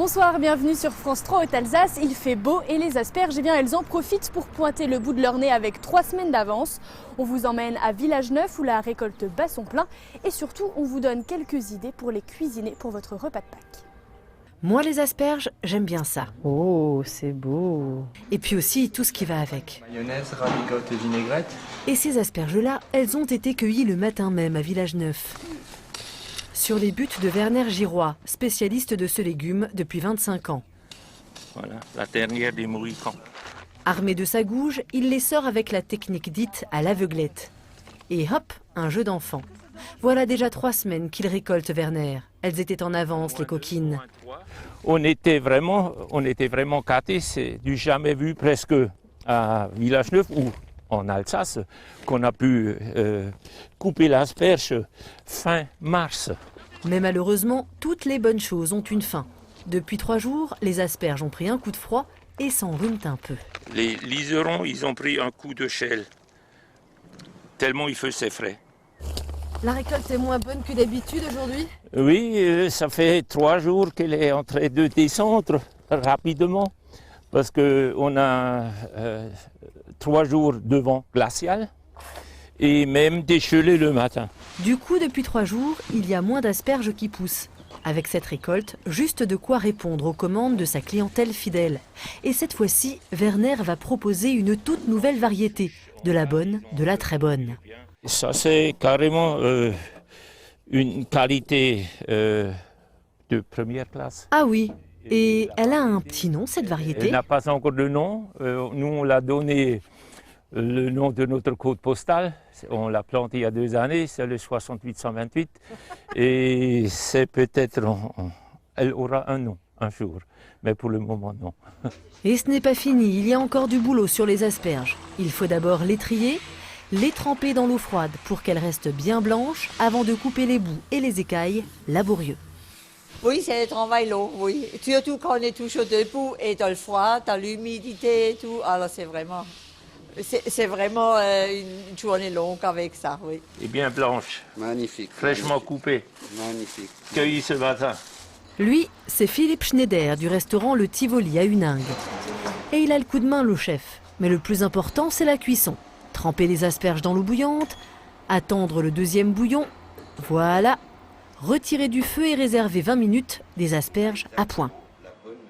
Bonsoir, bienvenue sur France 3 Haute-Alsace. Il fait beau et les asperges, eh bien, elles en profitent pour pointer le bout de leur nez avec 3 semaines d'avance. On vous emmène à Village-Neuf où la récolte bat son plein et surtout on vous donne quelques idées pour les cuisiner pour votre repas de Pâques. Moi, les asperges, j'aime bien ça. Oh, c'est beau. Et puis aussi tout ce qui va avec. Mayonnaise, ravigote et vinaigrette. Et ces asperges-là, elles ont été cueillies le matin même à Village-Neuf. Sur les buttes de Werner Giroy, spécialiste de ce légume depuis 25 ans. Voilà, la dernière des Mohicans. Armé de sa gouge, il les sort avec la technique dite à l'aveuglette. Et hop, un jeu d'enfant. Voilà déjà 3 semaines qu'il récolte Werner. Elles étaient en avance, les coquines. On était vraiment gâtés, c'est du jamais vu presque à Village-Neuf ou en Alsace qu'on a pu couper l'asperge fin mars. Mais malheureusement, toutes les bonnes choses ont une fin. Depuis 3 jours, les asperges ont pris un coup de froid et s'enrhument un peu. Les liserons, ils ont pris un coup de chêle, tellement il faisait frais. La récolte est moins bonne que d'habitude aujourd'hui? Oui, ça fait 3 jours qu'elle est en train de descendre rapidement, parce qu'on a 3 jours de vent glacial et même dégelé le matin. Du coup, depuis 3 jours, il y a moins d'asperges qui poussent. Avec cette récolte, juste de quoi répondre aux commandes de sa clientèle fidèle. Et cette fois-ci, Werner va proposer une toute nouvelle variété, de la bonne, de la très bonne. Ça, c'est carrément une qualité de première classe. Ah oui, et elle a un petit nom, cette variété? Elle n'a pas encore de nom. Nous, on l'a donné le nom de notre code postal. On l'a planté il y a 2 années, c'est le 6828. Et c'est peut-être, elle aura un nom un jour, mais pour le moment, non. Et ce n'est pas fini, il y a encore du boulot sur les asperges. Il faut d'abord les trier, les tremper dans l'eau froide pour qu'elles restent bien blanches avant de couper les bouts et les écailles, laborieux. Oui, c'est un travail long, oui. Surtout quand on est toujours debout et dans le froid, dans l'humidité et tout. Alors c'est vraiment une journée longue avec ça, oui. Et bien blanche. Magnifique. Fraîchement coupée. Magnifique. Cueillie ce matin. Lui, c'est Philippe Schneider du restaurant Le Tivoli à Huningue. Et il a le coup de main, le chef. Mais le plus important, c'est la cuisson. Tremper les asperges dans l'eau bouillante, attendre le 2e bouillon, voilà. Retirer du feu et réserver 20 minutes des asperges à point.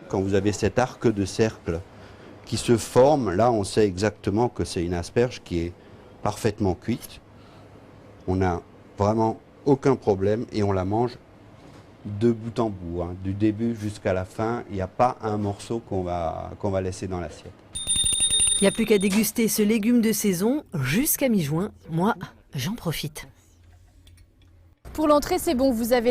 Quand vous avez cet arc de cercle qui se forme, là on sait exactement que c'est une asperge qui est parfaitement cuite. On n'a vraiment aucun problème et on la mange de bout en bout, hein. Du début jusqu'à la fin, il n'y a pas un morceau qu'on va laisser dans l'assiette. Il n'y a plus qu'à déguster ce légume de saison jusqu'à mi-juin. Moi, j'en profite. Pour l'entrée, c'est bon, vous avez